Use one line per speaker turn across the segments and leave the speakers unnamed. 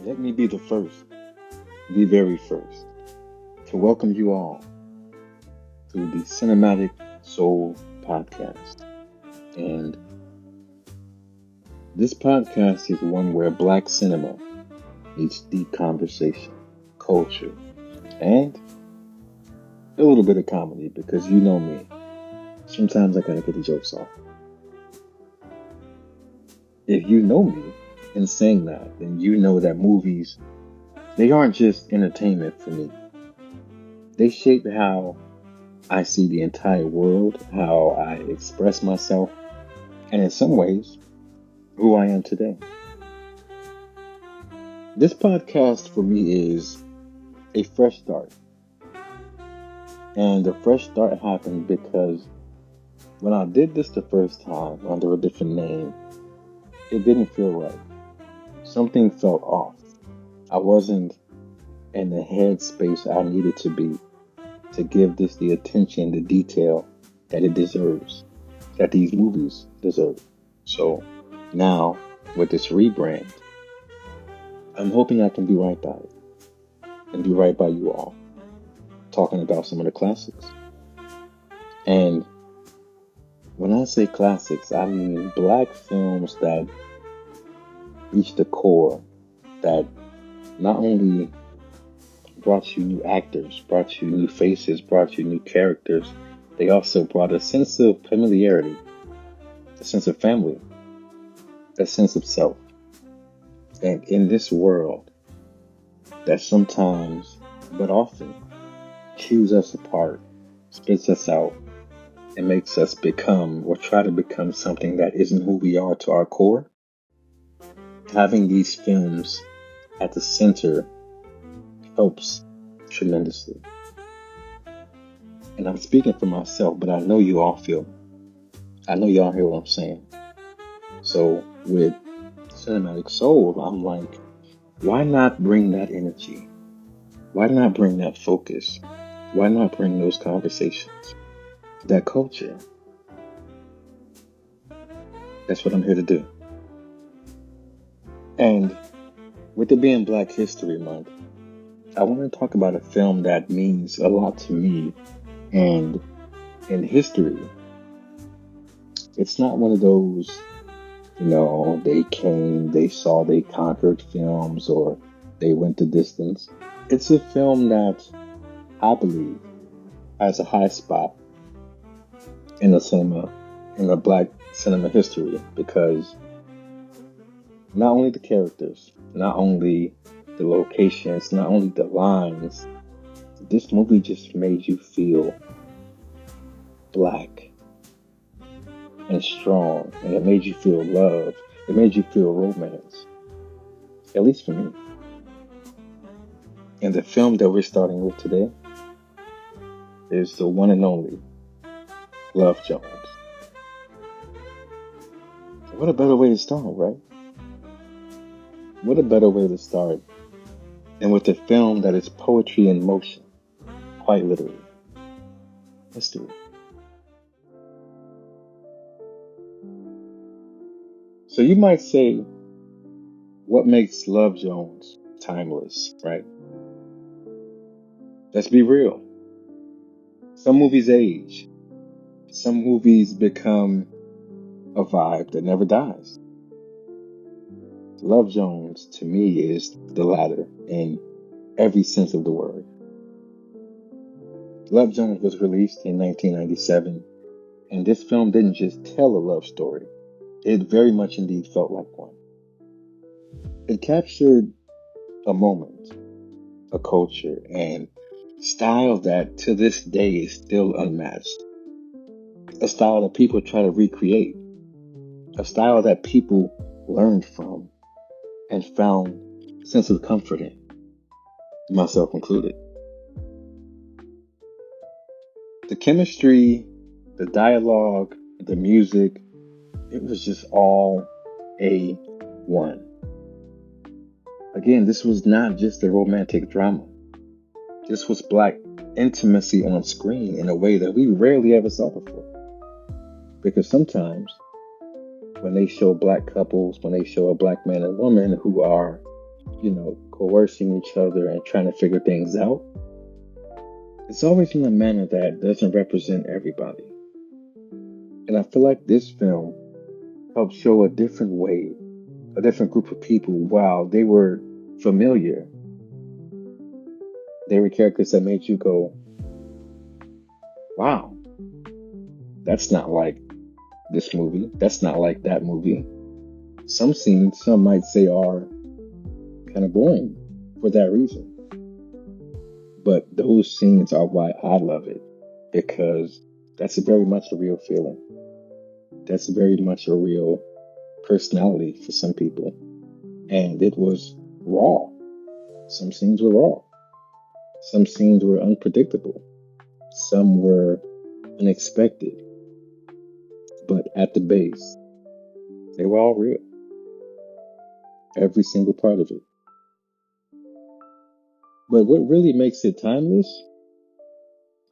Let me be the first, the very first, to welcome you all to the Cinematic Soul Podcast. And this podcast is one where Black cinema meets deep conversation, culture, and a little bit of comedy because you know me. Sometimes I gotta get the jokes off. If you know me in saying that, then you know that movies, they aren't just entertainment for me. They shape how I see the entire world, how I express myself, and in some ways, who I am today. This podcast for me is a fresh start. And the fresh start happened because when I did this the first time under a different name, it didn't feel right. Something felt off. I wasn't in the headspace I needed to be to give this the attention, the detail that it deserves, that these movies deserve. So now, with this rebrand, I'm hoping I can be right by it and be right by you all, talking about some of the classics. And when I say classics, I mean Black films that reach the core, that not only brought you new actors, brought you new faces, brought you new characters, they also brought a sense of familiarity, a sense of family, a sense of self. And in this world that sometimes, but often, chews us apart, spits us out, and makes us become or try to become something that isn't who we are to our core, having these films at the center helps tremendously. And I'm speaking for myself, but I know you all feel, I know y'all hear what I'm saying. So with Cinematic Soul, I'm like, why not bring that energy? Why not bring that focus? Why not bring those conversations? That culture? That's what I'm here to do. And with it being Black History Month, I want to talk about a film that means a lot to me. And in history, it's not one of those, they came, they saw, they conquered films, or they went the distance. It's a film that I believe has a high spot in the cinema, in the Black cinema history, because not only the characters, not only the locations, not only the lines, this movie just made you feel Black and strong, and it made you feel love. It made you feel romance, at least for me. And the film that we're starting with today is the one and only Love Jones. What a better way to start, right? What a better way to start than with a film that is poetry in motion, quite literally. Let's do it. So you might say, what makes Love Jones timeless, right? Let's be real. Some movies age. Some movies become a vibe that never dies. Love Jones, to me, is the latter in every sense of the word. Love Jones was released in 1997, and this film didn't just tell a love story. It very much indeed felt like one. It captured a moment, a culture, and style that to this day is still unmatched. A style that people try to recreate. A style that people learned from and found a sense of comfort in, myself included. The chemistry, the dialogue, the music, it was just all A1. Again, this was not just a romantic drama. This was Black intimacy on screen in a way that we rarely ever saw before. Because sometimes when they show Black couples, when they show a Black man and woman who are coercing each other and trying to figure things out, it's always in a manner that doesn't represent everybody. And I feel like this film helped show a different way, a different group of people. While they were familiar, they were characters that made you go, wow, that's not like this movie. That's not like that movie. Some scenes, some might say, are kind of boring for that reason. But those scenes are why I love it, because that's very much a real feeling. That's very much a real personality for some people. And it was raw. Some scenes were raw. Some scenes were unpredictable. Some were unexpected. But at the base, they were all real. Every single part of it. But what really makes it timeless,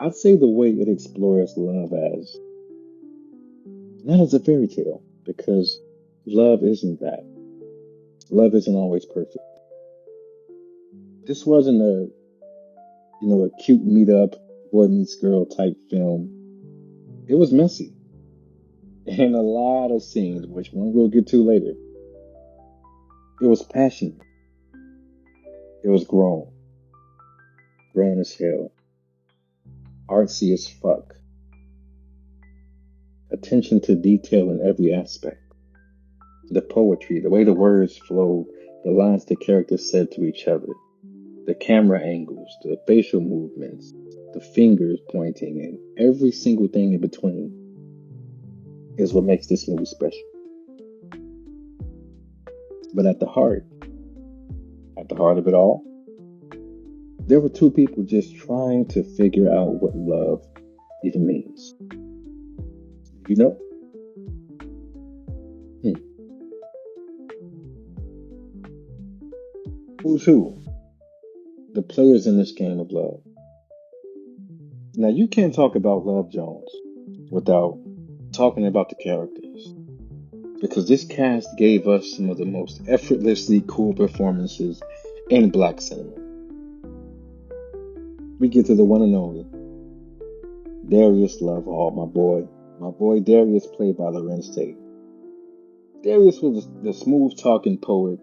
I'd say the way it explores love as not as a fairy tale, because love isn't that. Love isn't always perfect. This wasn't a cute meetup, boy meets girl type film. It was messy. And a lot of scenes, which one we'll get to later. It was passionate. It was grown as hell, artsy as fuck. Attention to detail in every aspect. The poetry, the way the words flowed, the lines the characters said to each other, the camera angles, the facial movements, the fingers pointing, and every single thing in between is what makes this movie special. But at the heart of it all, there were two people just trying to figure out what love even means. You know? Hmm. Who's who? The players in this game of love. Now, you can't talk about Love Jones without talking about the characters. Because this cast gave us some of the most effortlessly cool performances in black cinema. We get to the one and only Darius Love Hall, my boy. My boy Darius, played by Lorenz Tate. Darius was the smooth talking poet,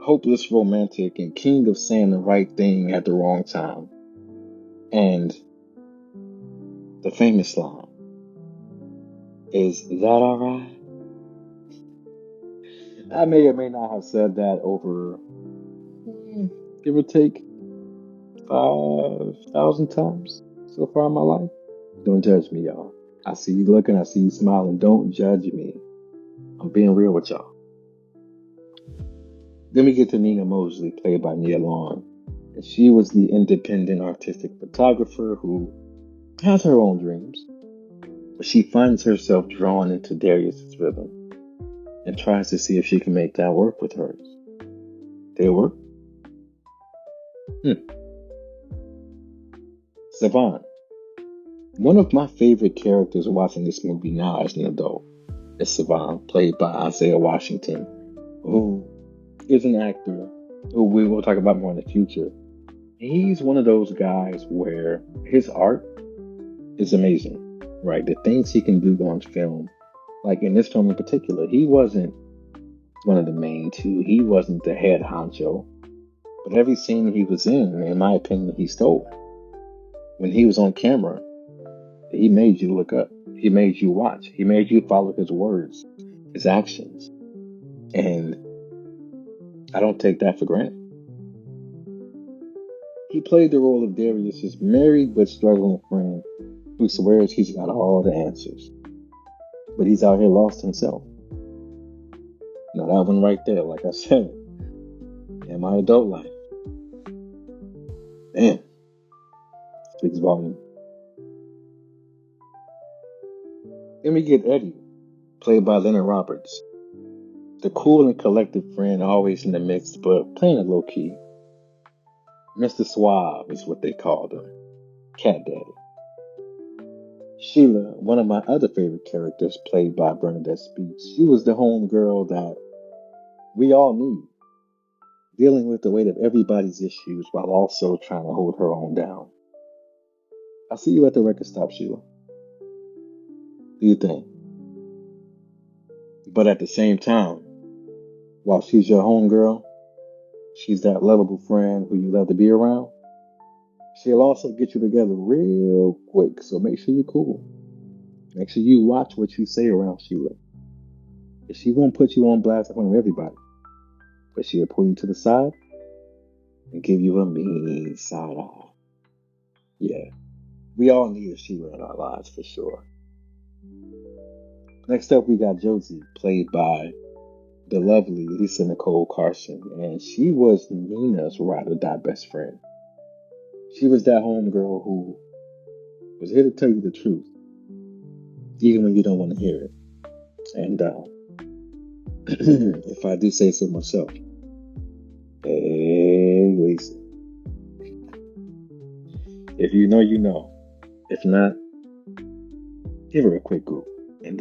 hopeless romantic, and king of saying the right thing at the wrong time. And the famous line, "Is that alright?" I may or may not have said that over, give or take, 5,000 times so far in my life. Don't judge me, y'all. I see you looking, I see you smiling. Don't judge me. I'm being real with y'all. Then we get to Nina Mosley, played by Nia Long. And she was the independent artistic photographer who has her own dreams, but she finds herself drawn into Darius's rhythm and tries to see if she can make that work with hers. Did it work? Savon. One of my favorite characters watching this movie now as an adult is Savon, played by Isaiah Washington, who is an actor who we will talk about more in the future. He's one of those guys where his art is amazing, right? The things he can do on film, like in this film in particular, he wasn't one of the main two. He wasn't the head honcho, but every scene he was in my opinion, he stole. When he was on camera, he made you look up. He made you watch. He made you follow his words, his actions. And I don't take that for granted. He played the role of Darius's married but struggling friend who swears he's got all the answers. But he's out here lost himself. Now that one right there, like I said, in my adult life, man, speaks volume. Then we get Eddie, played by Leonard Roberts. The cool and collected friend, always in the mix, but playing it low key. Mr. Suave is what they called him. Cat Daddy. Sheila, one of my other favorite characters, played by Bernadette Speaks. She was the home girl that we all need. dealing with the weight of everybody's issues while also trying to hold her own down. I see you at the record stop, Sheila. Do you think? But at the same time, while she's your homegirl, she's that lovable friend who you love to be around. She'll also get you together real quick, so make sure you're cool. Make sure you watch what you say around Sheila. If she won't put you on blast in front of everybody, but she'll pull you to the side and give you a mean side eye. Yeah, we all need a Sheila in our lives for sure. Next up, we got Josie, played by the lovely Lisa Nicole Carson, and she was Nina's ride or die best friend. She was that homegirl who was here to tell you the truth, even when you don't want to hear it. And if I do say so myself, hey, Lisa, if you know, you know. If not, give her a quick Google, and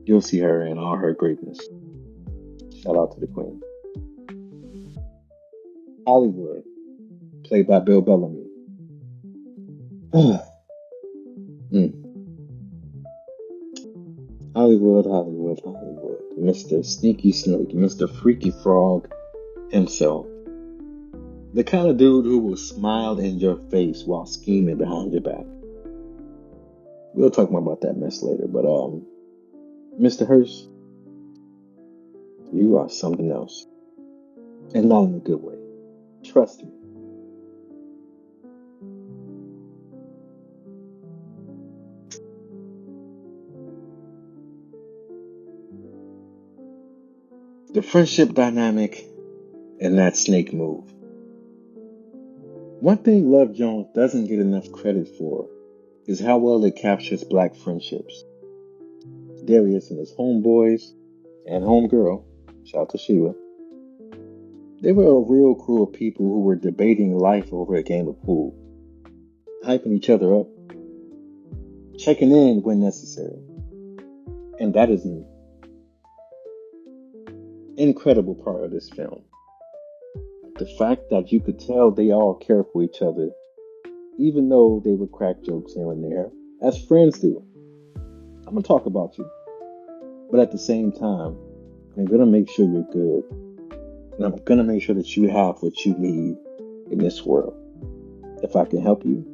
you'll see her in all her greatness. Shout out to the queen. Hollywood, played by Bill Bellamy. Mm. Hollywood, Hollywood, Hollywood. Mr. Sneaky Snake, Mr. Freaky Frog himself. The kind of dude who will smile in your face while scheming behind your back. We'll talk more about that mess later, but Mr. Hurst, you are something else. And not in a good way. Trust me. The friendship dynamic and that snake move. One thing Love Jones doesn't get enough credit for is how well it captures black friendships. Darius and his homeboys and homegirl, shout out to Sheila, they were a real crew of people who were debating life over a game of pool, hyping each other up, checking in when necessary. And that is an incredible part of this film. The fact that you could tell they all care for each other, even though they would crack jokes here and there, as friends do. I'm going to talk about you. But at the same time, I'm going to make sure you're good. And I'm going to make sure that you have what you need in this world. If I can help you,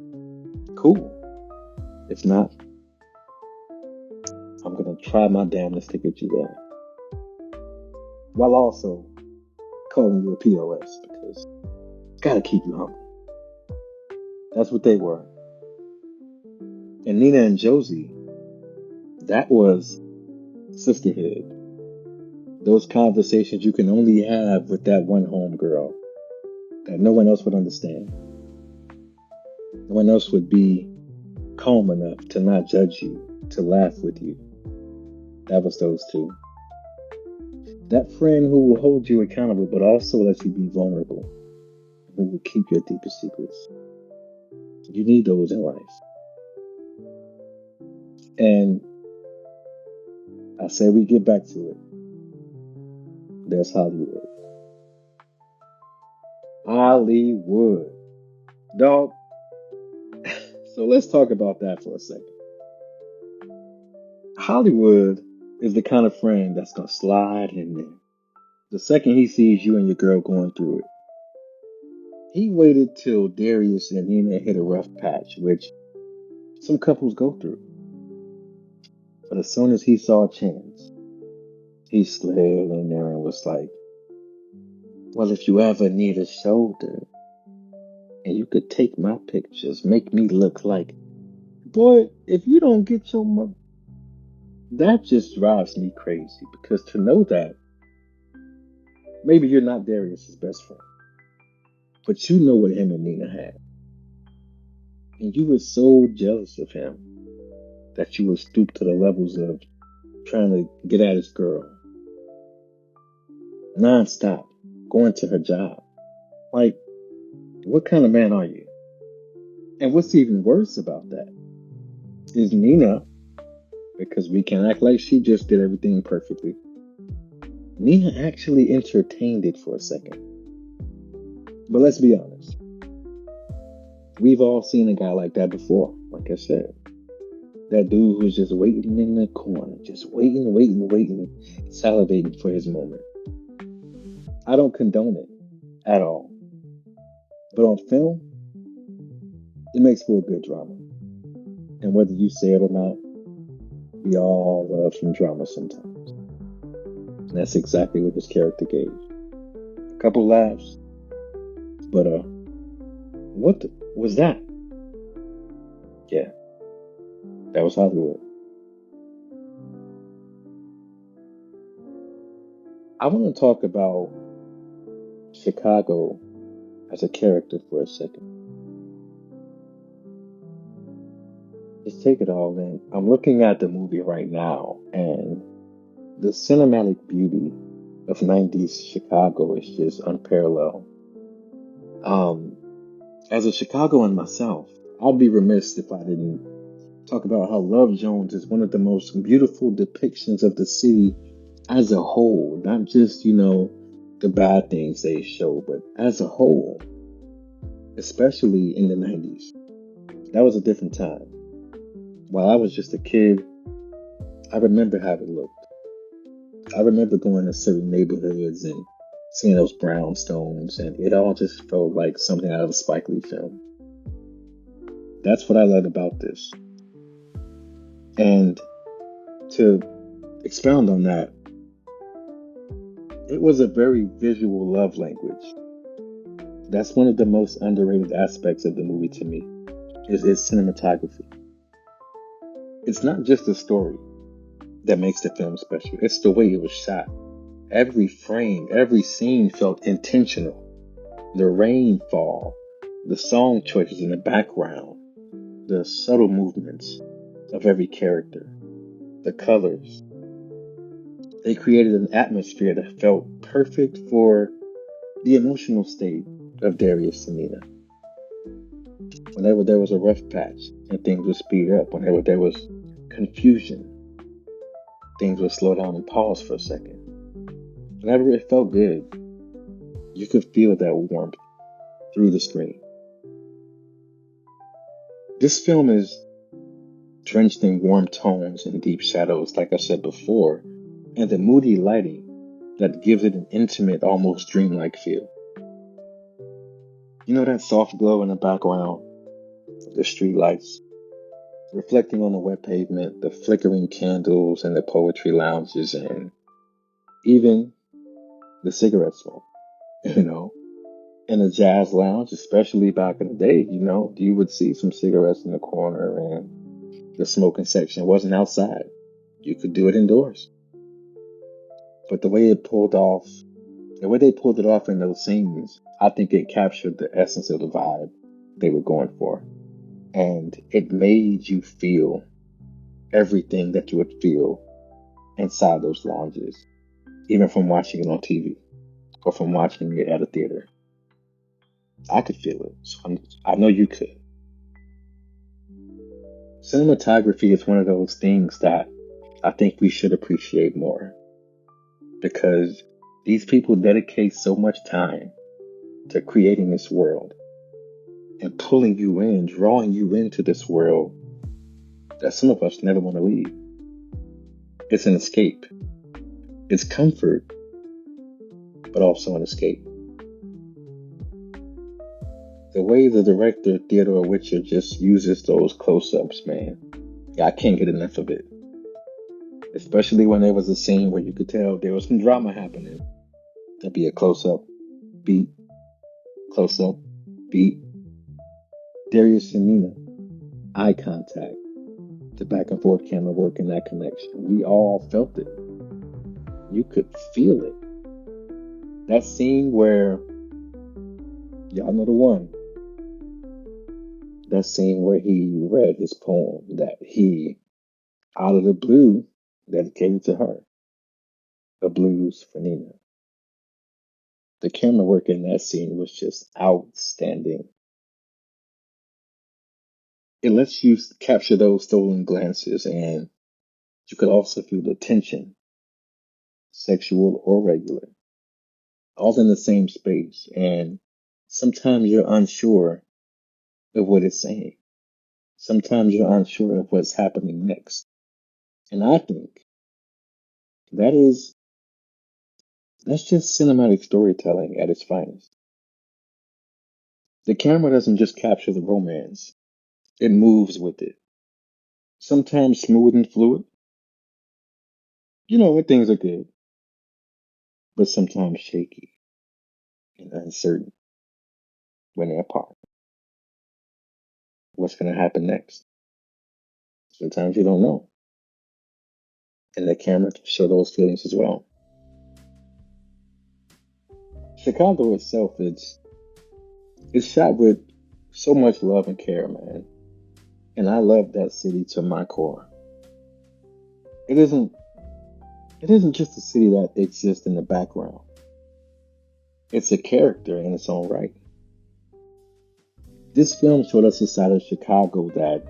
cool. If not, I'm going to try my damnedest to get you there. While also calling you a POS, because it's got to keep you humble. That's what they were. And Nina and Josie, that was sisterhood. Those conversations you can only have with that one homegirl that no one else would understand. No one else would be calm enough to not judge you, to laugh with you. That was those two. That friend who will hold you accountable but also let you be vulnerable, who will keep your deepest secrets. You need those in life. And I say we get back to it. There's Hollywood. Hollywood. Dog. So let's talk about that for a second. Hollywood is the kind of friend that's going to slide in there the second he sees you and your girl going through it. He waited till Darius and Nina hit a rough patch, which some couples go through. But as soon as he saw a chance, he slid in there and was like, well, if you ever need a shoulder and you could take my pictures, make me look like, boy, if you don't get your mother, that just drives me crazy, because to know that maybe you're not Darius's best friend, but you know what him and Nina had. And you were so jealous of him that you would stoop to the levels of trying to get at his girl. Non-stop, going to her job. Like, what kind of man are you? And what's even worse about that is Nina, because we can act like she just did everything perfectly. Nina actually entertained it for a second. But let's be honest, we've all seen a guy like that before. Like I said, that dude who's just waiting in the corner, just waiting, waiting, waiting, salivating for his moment. I don't condone it at all. But on film, it makes for a good drama. And whether you say it or not, we all love some drama sometimes. And that's exactly what this character gave. A couple laughs, but what was that? Yeah, that was Hollywood. I want to talk about Chicago as a character for a second. Just take it all in. I'm looking at the movie right now, and the cinematic beauty of 90s Chicago is just unparalleled. Um, as a Chicagoan myself, I'd be remiss if I didn't talk about how Love Jones is one of the most beautiful depictions of the city as a whole, not just, the bad things they show, but as a whole, especially in the 90s. That was a different time. While I was just a kid, I remember how it looked. I remember going to certain neighborhoods and seeing those brownstones, and it all just felt like something out of a Spike Lee film. That's what I love about this. And to expound on that, it was a very visual love language. That's one of the most underrated aspects of the movie to me, is its cinematography. It's not just the story that makes the film special, it's the way it was shot. Every frame, every scene felt intentional. The rainfall, the song choices in the background, the subtle movements of every character, the colors. They created an atmosphere that felt perfect for the emotional state of Darius and Nina. Whenever there was a rough patch and things would speed up, whenever there was confusion, things would slow down and pause for a second. Whenever it felt good, you could feel that warmth through the screen. This film is drenched in warm tones and deep shadows, like I said before, and the moody lighting that gives it an intimate, almost dreamlike feel. You know that soft glow in the background, the street lights, reflecting on the wet pavement, the flickering candles and the poetry lounges, and even the cigarette smoke, you know. In a jazz lounge, especially back in the day, you would see some cigarettes in the corner, and the smoking section wasn't outside. You could do it indoors. But the way they pulled it off in those scenes, I think it captured the essence of the vibe they were going for. And it made you feel everything that you would feel inside those lounges, even from watching it on TV or from watching it at a theater. I could feel it. So I know you could. Cinematography is one of those things that I think we should appreciate more, because these people dedicate so much time to creating this world and pulling you in, drawing you into this world that some of us never want to leave. It's an escape. It's comfort, but also an escape. The way the director, Theodore Witcher, just uses those close-ups, man. Yeah, I can't get enough of it. Especially when there was a scene where you could tell there was some drama happening. There'd be a close-up, beat, close-up, beat. Darius and Nina, eye contact, the back and forth camera work and that connection. We all felt it. You could feel it. That scene where, y'all know the one, that scene where he read his poem that he, out of the blue, dedicated to her, a blues for Nina. The camera work in that scene was just outstanding. It lets you capture those stolen glances, and you could also feel the tension sexual, or regular, all in the same space. And sometimes you're unsure of what it's saying. Sometimes you're unsure of what's happening next. And I think that is, that's just cinematic storytelling at its finest. The camera doesn't just capture the romance, it moves with it. Sometimes smooth and fluid, when things are good, but sometimes shaky and uncertain when they're apart. What's going to happen next? Sometimes you don't know. And the camera can show those feelings as well. Chicago itself, it's shot with so much love and care, man. And I love that city to my core. It isn't it isn't just a city that exists in the background. It's a character in its own right. This film showed us a side of Chicago that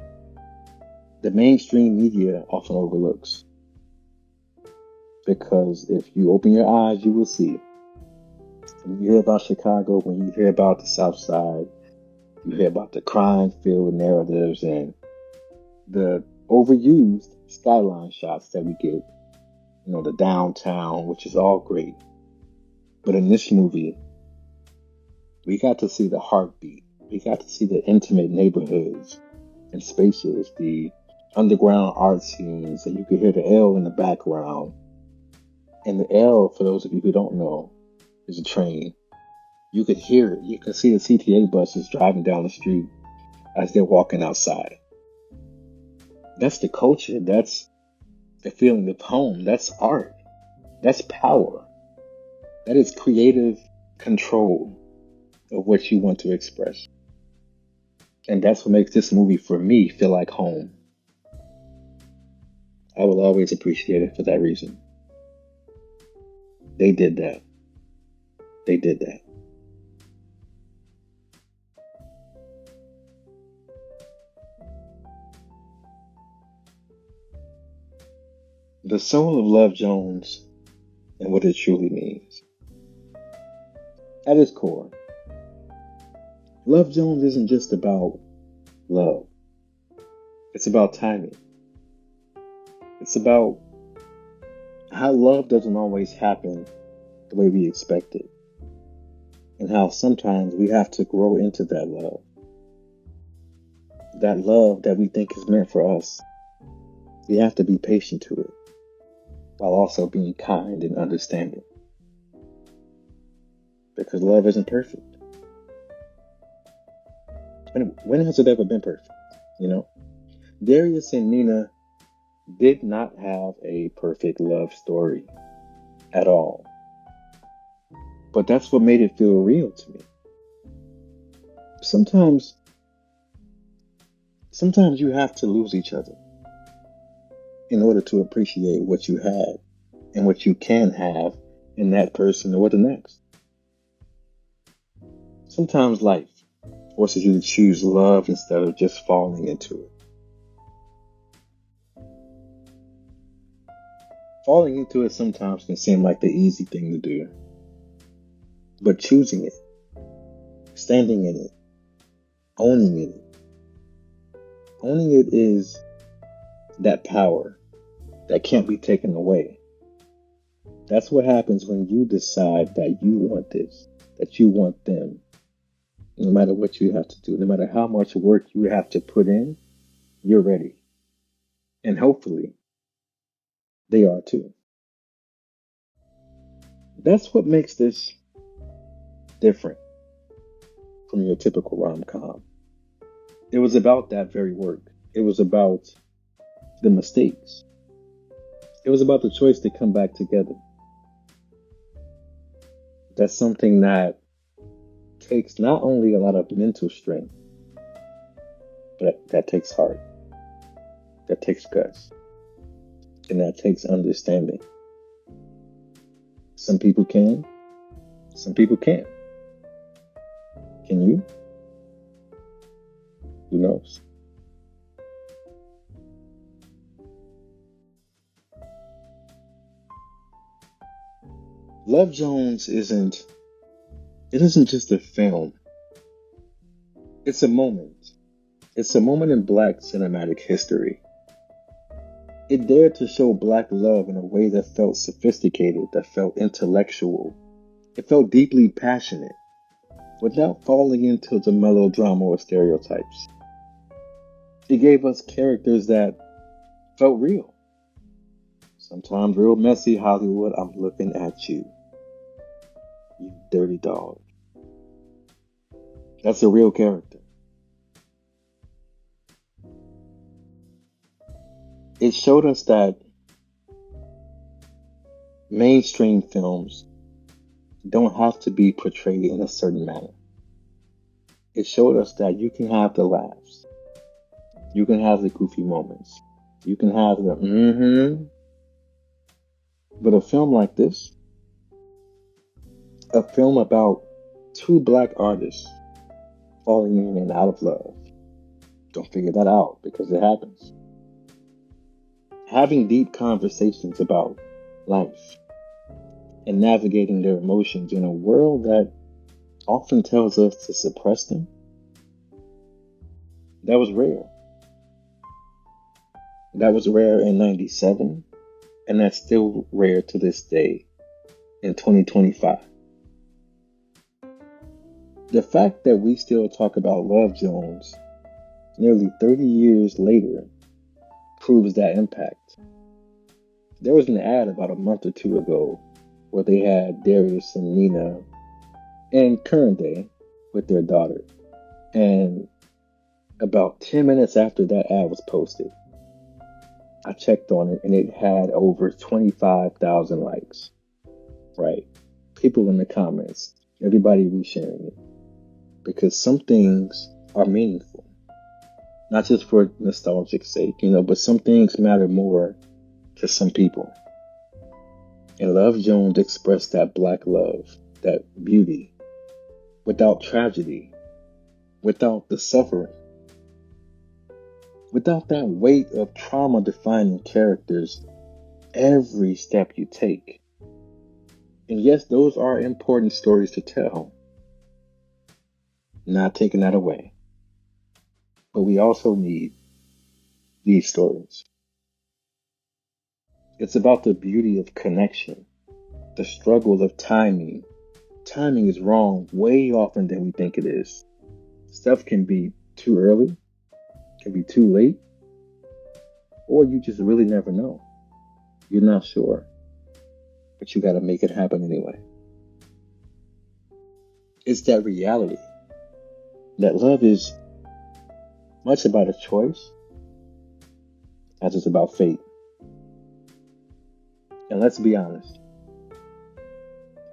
the mainstream media often overlooks. Because if you open your eyes, you will see. When you hear about Chicago, when you hear about the South Side, you hear about the crime-filled narratives and the overused skyline shots that we get. The downtown, which is all great. But in this movie, we got to see the heartbeat. We got to see the intimate neighborhoods and spaces, the underground art scenes, and you could hear the L in the background. And the L, for those of you who don't know, is a train. You could hear it. You could see the CTA buses driving down the street as they're walking outside. That's the culture. That's the feeling of home. That's art. That's power. That is creative control of what you want to express. And that's what makes this movie, for me, feel like home. I will always appreciate it for that reason. They did that. They did that. The soul of Love Jones and what it truly means. At its core, Love Jones isn't just about love. It's about timing. It's about how love doesn't always happen the way we expect it. And how sometimes we have to grow into that love. That love that we think is meant for us. We have to be patient to it, while also being kind and understanding. Because love isn't perfect. When has it ever been perfect? Darius and Nina did not have a perfect love story at all. But that's what made it feel real to me. Sometimes you have to lose each other in order to appreciate what you had and what you can have in that person or the next. Sometimes life forces you to choose love instead of just falling into it. Falling into it sometimes can seem like the easy thing to do. But choosing it, standing in it, owning it is that power that can't be taken away. That's what happens when you decide that you want this, that you want them. No matter what you have to do, no matter how much work you have to put in, you're ready. And hopefully, they are too. That's what makes this different from your typical rom-com. It was about that very work. It was about the mistakes. It was about the choice to come back together. That's something that takes not only a lot of mental strength, but that takes heart, that takes guts, and that takes understanding. Some people can, some people can't. Can you? Who knows? Love Jones isn't just a film. It's a moment. It's a moment in black cinematic history. It dared to show black love in a way that felt sophisticated, that felt intellectual. It felt deeply passionate, without falling into the melodrama or stereotypes. It gave us characters that felt real. Sometimes real messy Hollywood, I'm looking at you, you dirty dog. That's a real character. It showed us that mainstream films don't have to be portrayed in a certain manner. It showed us that you can have the laughs, you can have the goofy moments, you can have the but a film like this, a film about two black artists falling in and out of love, don't figure that out because it happens. Having deep conversations about life and navigating their emotions in a world that often tells us to suppress them, that was rare. That was rare in 97, and that's still rare to this day in 2025. The fact that we still talk about Love Jones nearly 30 years later proves that impact. There was an ad about a month or two ago where they had Darius and Nina in current day with their daughter. And about 10 minutes after that ad was posted, I checked on it and it had over 25,000 likes. Right? People in the comments, everybody resharing it. Because some things are meaningful. Not just for nostalgic sake, but some things matter more to some people. And Love Jones expressed that black love, that beauty, without tragedy, without the suffering, without that weight of trauma defining characters every step you take. And yes, those are important stories to tell. Not taking that away. But we also need these stories. It's about the beauty of connection, the struggle of timing. Timing is wrong way often than we think it is. Stuff can be too early, can be too late, or you just really never know. You're not sure, but you gotta make it happen anyway. It's that reality that love is much about a choice as it's about fate. And let's be honest,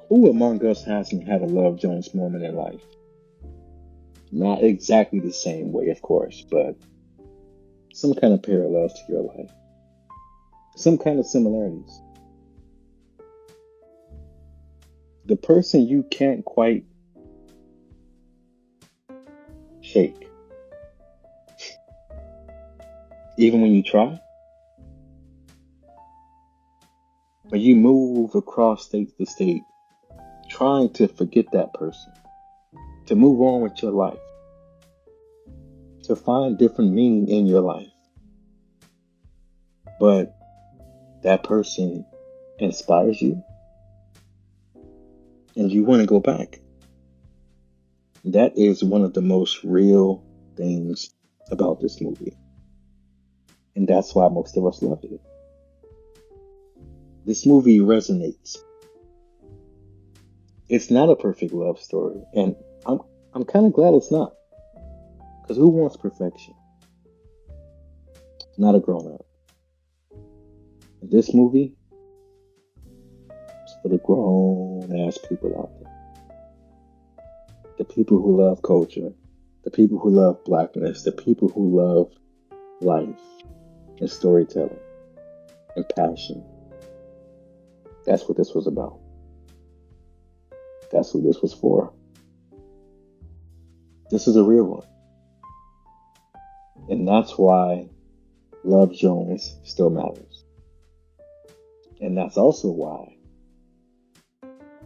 who among us hasn't had a Love Jones moment in life? Not exactly the same way, of course, but some kind of parallels to your life. Some kind of similarities. The person you can't quite shake, even when you try. When you move across state to state, trying to forget that person, to move on with your life, to find different meaning in your life. But that person inspires you and you want to go back. That is one of the most real things about this movie. And that's why most of us love it. This movie resonates. It's not a perfect love story, and I'm kind of glad it's not. Because who wants perfection? Not a grown-up. This movie is for the grown-ass people out there. The people who love culture. The people who love blackness. The people who love life and storytelling and passion. That's what this was about. That's what this was for. This is a real one. And that's why Love Jones still matters. And that's also why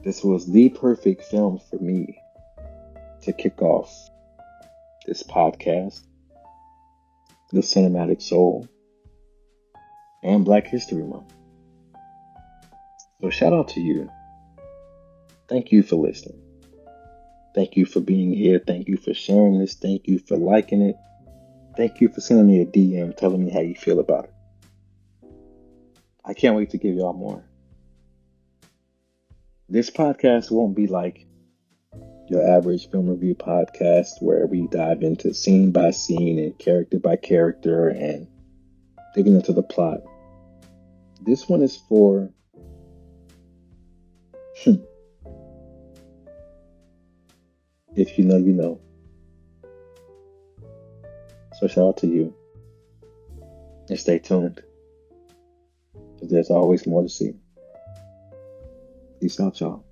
This was the perfect film for me to kick off this podcast, The Cinematic Soul, and Black History Month. So shout out to you. Thank you for listening. Thank you for being here. Thank you for sharing this. Thank you for liking it. Thank you for sending me a DM telling me how you feel about it. I can't wait to give y'all more. This podcast won't be like your average film review podcast where we dive into scene by scene and character by character and digging into the plot. This one is for if you know, you know. So shout out to you. And stay tuned, because there's always more to see. Peace out, y'all.